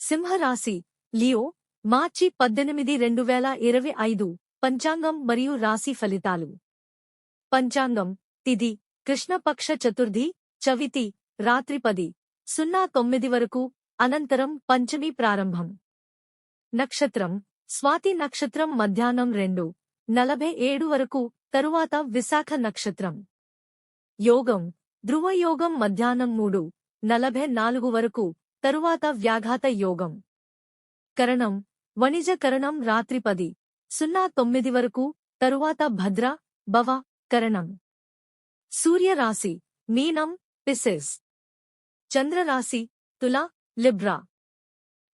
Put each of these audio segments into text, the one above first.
సింహరాశి లియో మార్చి 18, 2025 పంచాంగం మరియు రాశి ఫలితాలు. పంచాంగం తిథి కృష్ణపక్ష చతుర్థి చవితి రాత్రి 10:09 వరకు, అనంతరం పంచమి ప్రారంభం. నక్షత్రం స్వాతి నక్షత్రం మధ్యాహ్నం 2:47 వరకు, తరువాత విశాఖ నక్షత్రం. యోగం ధ్రువయోగం మధ్యాహ్నం 3:44 వరకు, తరువాత వ్యాఘాత యోగం. కరణం వణిజ కరణం రాత్రి 10:09 వరకు, తరువాత భద్ర భవ కరణం. సూర్యరాశి మీనం పిసెస్. చంద్రరాశి తుల లిబ్రా.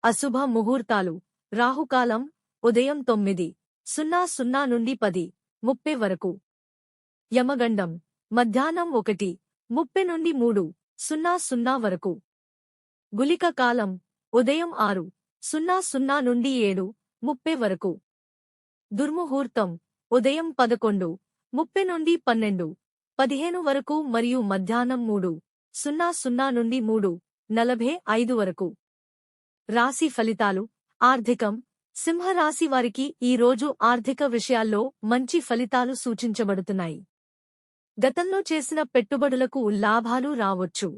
అశుభ ముహూర్తాలు రాహుకాలం ఉదయం 9:00 నుండి 10:30 వరకు. యమగండం మధ్యాహ్నం 1:30 నుండి 3:00 వరకు. గుళిక కాలం ఉదయం 6:00 నుండి 7:30 వరకు. దుర్ముహూర్తం ఉదయం 11:30 నుండి 12:15 వరకు మరియు మధ్యాహ్నం 3:00 నుండి 3:45 వరకు. రాశి ఫలితాలు. ఆర్థికం సింహరాశి వారికి ఈ రోజు ఆర్థిక విషయాల్లో మంచి ఫలితాలు సూచించబడుతున్నాయి. గతంలో చేసిన పెట్టుబడులకు లాభాలు రావచ్చు.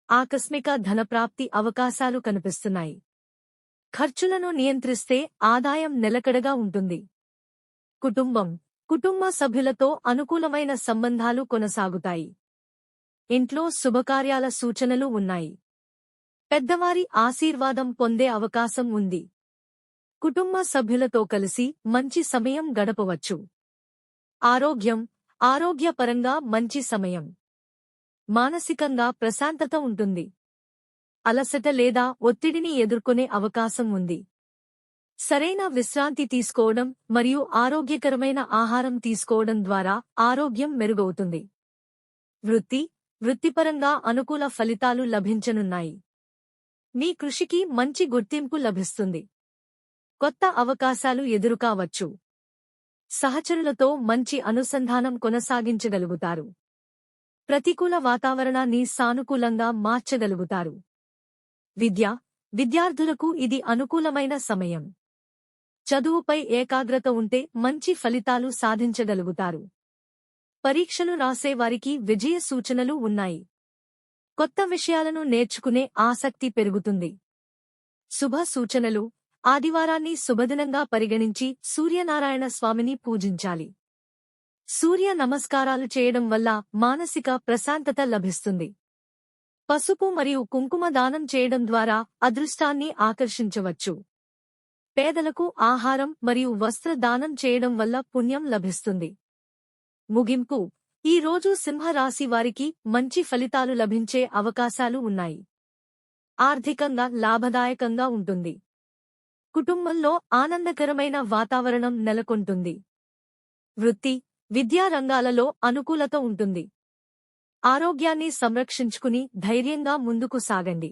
ఆకస్మిక ధనప్రాప్తి అవకాశాలు కనిపిస్తున్నాయి. ఖర్చులను నియంత్రిస్తే ఆదాయం నిలకడగా ఉంటుంది. కుటుంబ సభ్యులతో అనుకూలమైన సంబంధాలు కొనసాగుతాయి. ఇంట్లో శుభకార్యాల సూచనలు ఉన్నాయి. పెద్దవారి ఆశీర్వాదం పొందే అవకాశం ఉంది. కుటుంబ సభ్యులతో కలిసి మంచి సమయం గడపవచ్చు. ఆరోగ్యపరంగా మంచి సమయం. మానసికంగా ప్రశాంతత ఉంటుంది. అలసట లేదా ఒత్తిడిని ఎదుర్కొనే అవకాశం ఉంది. సరైన విశ్రాంతి తీసుకోవడం మరియు ఆరోగ్యకరమైన ఆహారం తీసుకోవడం ద్వారా ఆరోగ్యం మెరుగవుతుంది. వృత్తిపరంగా అనుకూల ఫలితాలు లభించనున్నాయి. మీ కృషికి మంచి గుర్తింపు లభిస్తుంది. కొత్త అవకాశాలు ఎదురుకావచ్చు. సహచరులతో మంచి అనుసంధానం కొనసాగించగలుగుతారు. ప్రతికూల వాతావరణాన్ని సానుకూలంగా మార్చగలుగుతారు. విద్యార్థులకు ఇది అనుకూలమైన సమయం. చదువుపై ఏకాగ్రత ఉంటే మంచి ఫలితాలు సాధించగలుగుతారు. పరీక్షలు రాసేవారికి విజయ సూచనలు ఉన్నాయి. కొత్త విషయాలను నేర్చుకునే ఆసక్తి పెరుగుతుంది. శుభ సూచనలు. ఆదివారాన్ని శుభదినంగా పరిగణించి సూర్యనారాయణ స్వామిని పూజించాలి. సూర్య నమస్కారాలు చేయడం వల్ల మానసిక ప్రశాంతత లభిస్తుంది. పసుపు మరియు కుంకుమ దానం చేయడం ద్వారా అదృష్టాన్ని ఆకర్షించవచ్చు. పేదలకు ఆహారం మరియు వస్త్ర దానం చేయడం వల్ల పుణ్యం లభిస్తుంది. ముగింపు. ఈ రోజు సింహరాశి వారికి మంచి ఫలితాలు లభించే అవకాశాలు ఉన్నాయి. ఆర్థికంగా లాభదాయకంగా ఉంటుంది. కుటుంబంలో ఆనందకరమైన వాతావరణం నెలకొంటుంది. విద్యా రంగాలలో అనుకూలత ఉంటుంది. ఆరోగ్యాన్ని సంరక్షించుకుని ధైర్యంగా ముందుకు సాగండి.